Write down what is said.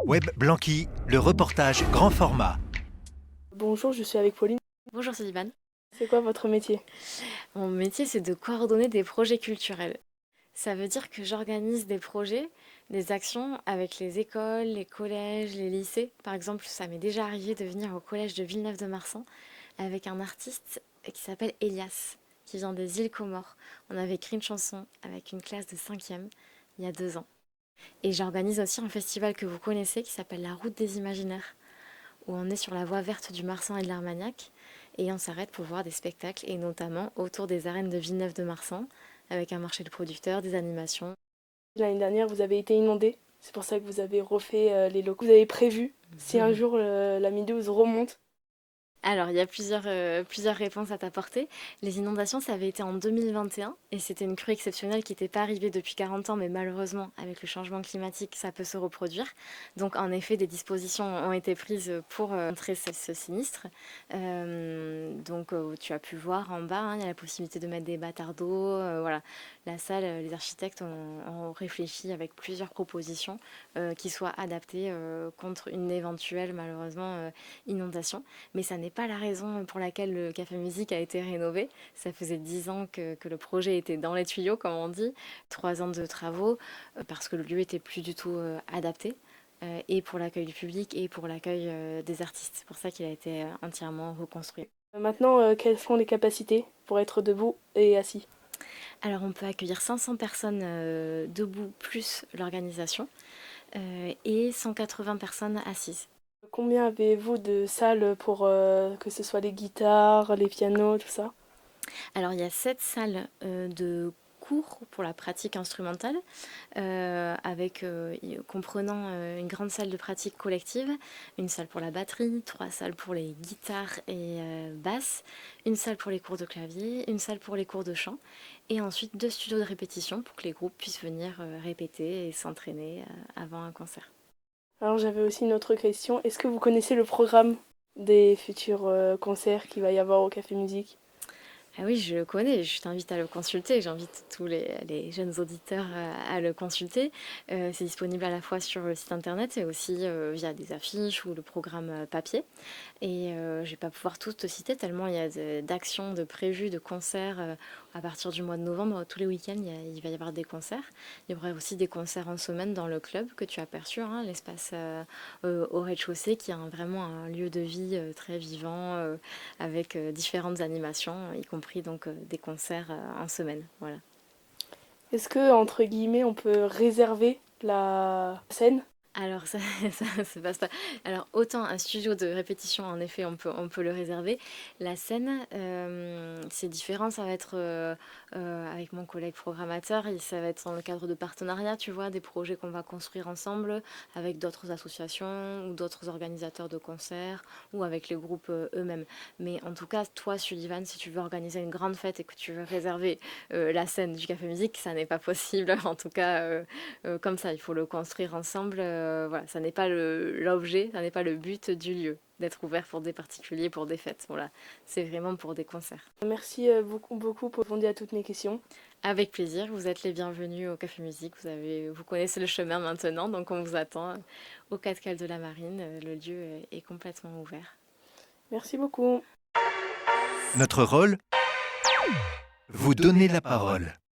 Web Blanqui, le reportage grand format. Bonjour, je suis avec Pauline. Bonjour, c'est Ivan. C'est quoi votre métier? Mon métier, c'est de coordonner des projets culturels. Ça veut dire que j'organise des projets, des actions avec les écoles, les collèges, les lycées. Par exemple, ça m'est déjà arrivé de venir au collège de Villeneuve-de-Marsan avec un artiste qui s'appelle Elias, qui vient des îles Comores. On avait écrit une chanson avec une classe de 5e il y a 2 ans. Et j'organise aussi un festival que vous connaissez qui s'appelle La Route des Imaginaires, où on est sur la voie verte du Marsan et de l'Armagnac, et on s'arrête pour voir des spectacles, et notamment autour des arènes de Villeneuve-de-Marsan, avec un marché de producteurs, des animations. L'année dernière, vous avez été inondé. C'est pour ça que vous avez refait les locaux. Vous avez prévu, si un jour la Midouze remonte. Alors, il y a plusieurs réponses à t'apporter. Les inondations, ça avait été en 2021 et c'était une crue exceptionnelle qui n'était pas arrivée depuis 40 ans, mais malheureusement, avec le changement climatique, ça peut se reproduire. Donc, en effet, des dispositions ont été prises pour contrer ce sinistre. Tu as pu voir en bas, hein, il y a la possibilité de mettre des bâtards d'eau. Voilà. La salle, les architectes ont réfléchi avec plusieurs propositions qui soient adaptées contre une éventuelle, malheureusement, inondation. Mais ça n'est pas la raison pour laquelle le Café Musique a été rénové. Ça faisait 10 ans que le projet était dans les tuyaux, comme on dit. 3 ans de travaux, parce que le lieu était plus du tout adapté. Et pour l'accueil du public et pour l'accueil des artistes. C'est pour ça qu'il a été entièrement reconstruit. Maintenant, quelles sont les capacités pour être debout et assis? Alors on peut accueillir 500 personnes debout plus l'organisation et 180 personnes assises. Combien avez-vous de salles pour que ce soit les guitares, les pianos, tout ça? Alors il y a 7 salles de cours pour la pratique instrumentale, comprenant une grande salle de pratique collective, une salle pour la batterie, 3 salles pour les guitares et basses, une salle pour les cours de clavier, une salle pour les cours de chant, et ensuite 2 studios de répétition pour que les groupes puissent venir répéter et s'entraîner avant un concert. Alors j'avais aussi une autre question. Est-ce que vous connaissez le programme des futurs concerts qu'il va y avoir au Café Musique? Ah oui, je le connais, je t'invite à le consulter, j'invite tous les jeunes auditeurs à le consulter. C'est disponible à la fois sur le site internet et aussi via des affiches ou le programme papier. Et je ne vais pas pouvoir tous te citer tellement il y a d'actions, de prévues, de concerts à partir du mois de novembre. Tous les week-ends, il va y avoir des concerts. Il y aura aussi des concerts en semaine dans le club que tu as aperçu, hein, l'espace au rez-de-chaussée qui est vraiment un lieu de vie très vivant avec différentes animations, y compris donc des concerts en semaine. Voilà. Est-ce que, entre guillemets, on peut réserver la scène? Alors ça se passe pas. Alors autant un studio de répétition, en effet, on peut le réserver. La scène, c'est différent. Ça va être avec mon collègue programmateur et ça va être dans le cadre de partenariats, tu vois, des projets qu'on va construire ensemble avec d'autres associations ou d'autres organisateurs de concerts ou avec les groupes eux-mêmes. Mais en tout cas, toi, Sullivan, si tu veux organiser une grande fête et que tu veux réserver la scène du Café Musique, ça n'est pas possible. En tout cas, comme ça, il faut le construire ensemble. Voilà, ça n'est pas l'objet, ça n'est pas le but du lieu, d'être ouvert pour des particuliers, pour des fêtes. Voilà, c'est vraiment pour des concerts. Merci beaucoup pour répondre à toutes mes questions. Avec plaisir, vous êtes les bienvenus au Café Musique. Vous connaissez le chemin maintenant, donc on vous attend au 4 Cales de la Marine. Le lieu est complètement ouvert. Merci beaucoup. Notre rôle, vous donner la parole.